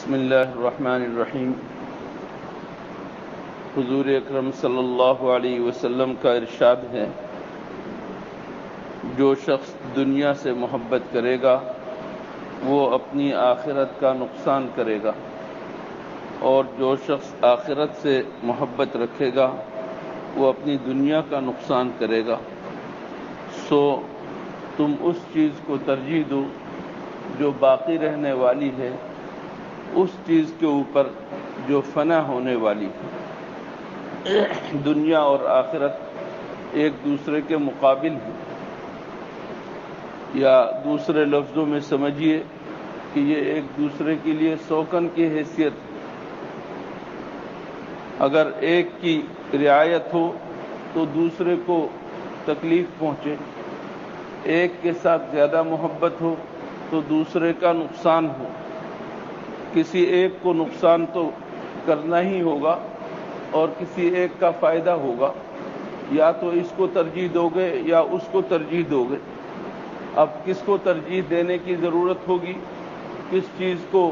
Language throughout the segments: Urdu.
بسم اللہ الرحمن الرحیم۔ حضور اکرم صلی اللہ علیہ وسلم کا ارشاد ہے، جو شخص دنیا سے محبت کرے گا وہ اپنی آخرت کا نقصان کرے گا، اور جو شخص آخرت سے محبت رکھے گا وہ اپنی دنیا کا نقصان کرے گا۔ سو تم اس چیز کو ترجیح دو جو باقی رہنے والی ہے، اس چیز کے اوپر جو فنا ہونے والی ہے۔ دنیا اور آخرت ایک دوسرے کے مقابل ہیں، یا دوسرے لفظوں میں سمجھیے کہ یہ ایک دوسرے کے لیے سوکن کی حیثیت ہے۔ اگر ایک کی رعایت ہو تو دوسرے کو تکلیف پہنچے، ایک کے ساتھ زیادہ محبت ہو تو دوسرے کا نقصان ہو۔ کسی ایک کو نقصان تو کرنا ہی ہوگا اور کسی ایک کا فائدہ ہوگا، یا تو اس کو ترجیح دو گے یا اس کو ترجیح دو گے۔ اب کس کو ترجیح دینے کی ضرورت ہوگی، کس چیز کو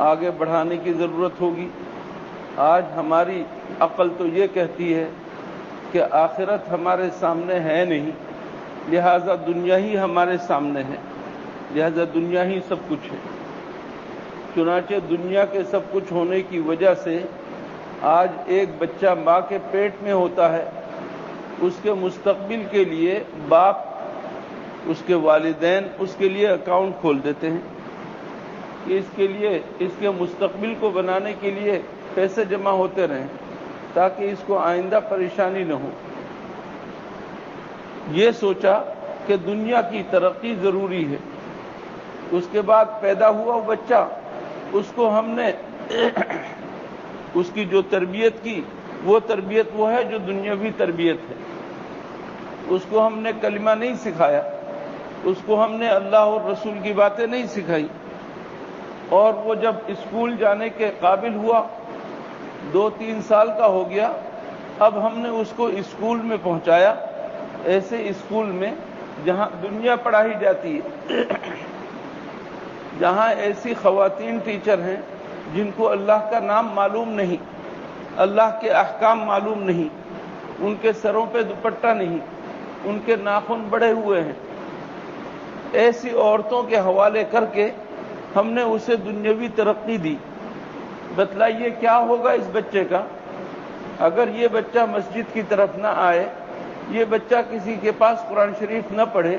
آگے بڑھانے کی ضرورت ہوگی؟ آج ہماری عقل تو یہ کہتی ہے کہ آخرت ہمارے سامنے ہے نہیں، لہذا دنیا ہی ہمارے سامنے ہے، لہذا دنیا ہی سب کچھ ہے۔ چنانچہ دنیا کے سب کچھ ہونے کی وجہ سے آج ایک بچہ ماں کے پیٹ میں ہوتا ہے، اس کے مستقبل کے لیے باپ، اس کے والدین اس کے لیے اکاؤنٹ کھول دیتے ہیں کہ اس کے مستقبل کو بنانے کے لیے پیسے جمع ہوتے رہیں تاکہ اس کو آئندہ پریشانی نہ ہو۔ یہ سوچا کہ دنیا کی ترقی ضروری ہے۔ اس کے بعد پیدا ہوا وہ بچہ، اس کو ہم نے اس کی جو تربیت کی وہ تربیت وہ ہے جو دنیاوی تربیت ہے۔ اس کو ہم نے کلمہ نہیں سکھایا، اس کو ہم نے اللہ اور رسول کی باتیں نہیں سکھائی، اور وہ جب اسکول جانے کے قابل ہوا، 2-3 سال کا ہو گیا، اب ہم نے اس کو اسکول میں پہنچایا، ایسے اسکول میں جہاں دنیا پڑھائی جاتی ہے، جہاں ایسی خواتین ٹیچر ہیں جن کو اللہ کا نام معلوم نہیں، اللہ کے احکام معلوم نہیں، ان کے سروں پہ دوپٹہ نہیں، ان کے ناخن بڑھے ہوئے ہیں، ایسی عورتوں کے حوالے کر کے ہم نے اسے دنیاوی ترقی دی۔ بتلائیے کیا ہوگا اس بچے کا اگر یہ بچہ مسجد کی طرف نہ آئے، یہ بچہ کسی کے پاس قرآن شریف نہ پڑھے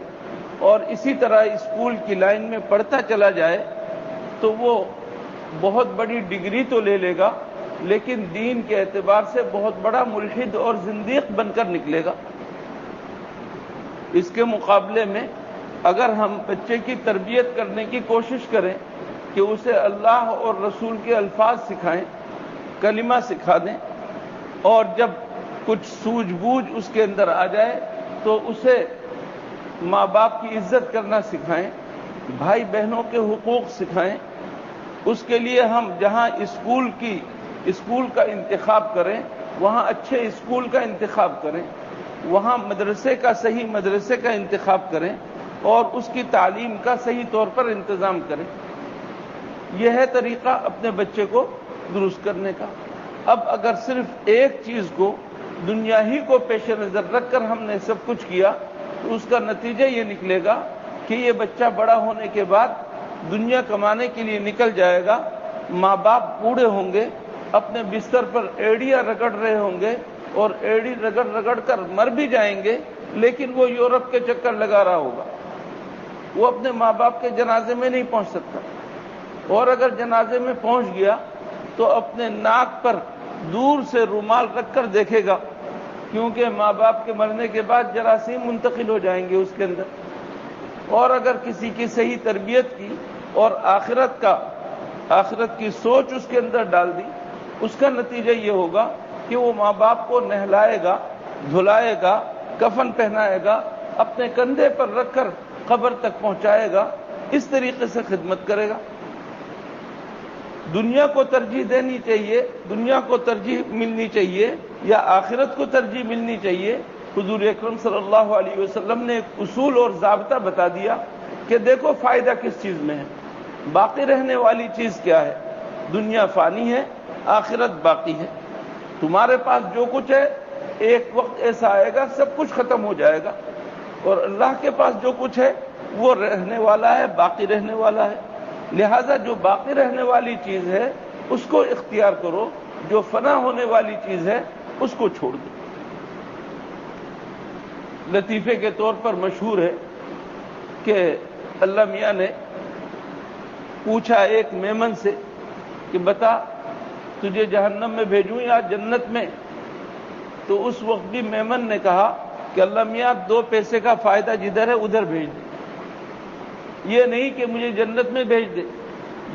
اور اسی طرح اسکول کی لائن میں پڑھتا چلا جائے، تو وہ بہت بڑی ڈگری تو لے لے گا لیکن دین کے اعتبار سے بہت بڑا ملحد اور زندیق بن کر نکلے گا۔ اس کے مقابلے میں اگر ہم بچے کی تربیت کرنے کی کوشش کریں کہ اسے اللہ اور رسول کے الفاظ سکھائیں، کلمہ سکھا دیں، اور جب کچھ سوجھ بوجھ اس کے اندر آ جائے تو اسے ماں باپ کی عزت کرنا سکھائیں، بھائی بہنوں کے حقوق سکھائیں، اس کے لیے ہم جہاں اسکول کا انتخاب کریں وہاں اچھے اسکول کا انتخاب کریں، وہاں صحیح مدرسے کا انتخاب کریں اور اس کی تعلیم کا صحیح طور پر انتظام کریں۔ یہ ہے طریقہ اپنے بچے کو درست کرنے کا۔ اب اگر صرف ایک چیز کو، دنیا ہی کو پیش نظر رکھ کر ہم نے سب کچھ کیا تو اس کا نتیجہ یہ نکلے گا کہ یہ بچہ بڑا ہونے کے بعد دنیا کمانے کے لیے نکل جائے گا، ماں باپ بوڑھے ہوں گے، اپنے بستر پر ایڑیاں رگڑ رہے ہوں گے اور ایڑی رگڑ رگڑ کر مر بھی جائیں گے، لیکن وہ یورپ کے چکر لگا رہا ہوگا، وہ اپنے ماں باپ کے جنازے میں نہیں پہنچ سکتا، اور اگر جنازے میں پہنچ گیا تو اپنے ناک پر دور سے رومال رکھ کر دیکھے گا، کیونکہ ماں باپ کے مرنے کے بعد جراثیم منتقل ہو جائیں گے اس کے اندر۔ اور اگر کسی کی صحیح تربیت کی اور آخرت کی سوچ اس کے اندر ڈال دی، اس کا نتیجہ یہ ہوگا کہ وہ ماں باپ کو نہلائے گا، دھلائے گا، کفن پہنائے گا، اپنے کندھے پر رکھ کر قبر تک پہنچائے گا، اس طریقے سے خدمت کرے گا۔ دنیا کو ترجیح دینی چاہیے، دنیا کو ترجیح ملنی چاہیے یا آخرت کو ترجیح ملنی چاہیے؟ حضور اکرم صلی اللہ علیہ وسلم نے ایک اصول اور ضابطہ بتا دیا کہ دیکھو فائدہ کس چیز میں ہے، باقی رہنے والی چیز کیا ہے۔ دنیا فانی ہے، آخرت باقی ہے۔ تمہارے پاس جو کچھ ہے ایک وقت ایسا آئے گا سب کچھ ختم ہو جائے گا، اور اللہ کے پاس جو کچھ ہے وہ رہنے والا ہے، باقی رہنے والا ہے۔ لہذا جو باقی رہنے والی چیز ہے اس کو اختیار کرو، جو فنا ہونے والی چیز ہے اس کو چھوڑ دو۔ لطیفے کے طور پر مشہور ہے کہ اللہ میاں نے پوچھا ایک میمن سے کہ بتا تجھے جہنم میں بھیجوں یا جنت میں؟ تو اس وقت بھی میمن نے کہا کہ اللہ میاں 2 پیسے کا فائدہ جدھر ہے ادھر بھیج دے، یہ نہیں کہ مجھے جنت میں بھیج دے،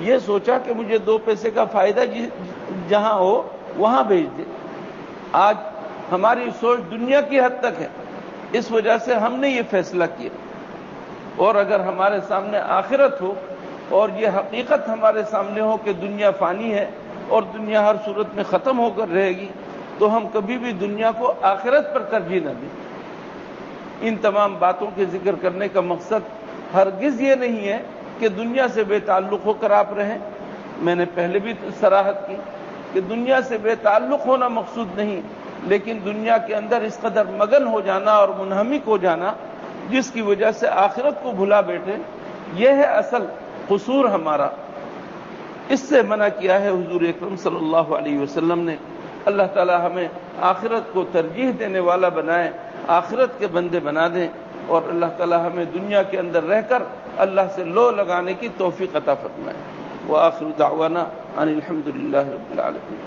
یہ سوچا کہ مجھے 2 پیسے کا فائدہ جہاں ہو وہاں بھیج دے۔ آج ہماری سوچ دنیا کی حد تک ہے، اس وجہ سے ہم نے یہ فیصلہ کیا۔ اور اگر ہمارے سامنے آخرت ہو اور یہ حقیقت ہمارے سامنے ہو کہ دنیا فانی ہے اور دنیا ہر صورت میں ختم ہو کر رہے گی، تو ہم کبھی بھی دنیا کو آخرت پر ترجیح نہ دیں۔ ان تمام باتوں کے ذکر کرنے کا مقصد ہرگز یہ نہیں ہے کہ دنیا سے بے تعلق ہو کر آپ رہیں۔ میں نے پہلے بھی صراحت کی کہ دنیا سے بے تعلق ہونا مقصود نہیں، لیکن دنیا کے اندر اس قدر مگن ہو جانا اور منہمک ہو جانا جس کی وجہ سے آخرت کو بھلا بیٹھے، یہ ہے اصل قصور ہمارا۔ اس سے منع کیا ہے حضور اکرم صلی اللہ علیہ وسلم نے۔ اللہ تعالی ہمیں آخرت کو ترجیح دینے والا بنائے، آخرت کے بندے بنا دیں، اور اللہ تعالی ہمیں دنیا کے اندر رہ کر اللہ سے لو لگانے کی توفیق عطا فرمائے۔ وآخر دعوانا ان الحمد للہ رب العالمین۔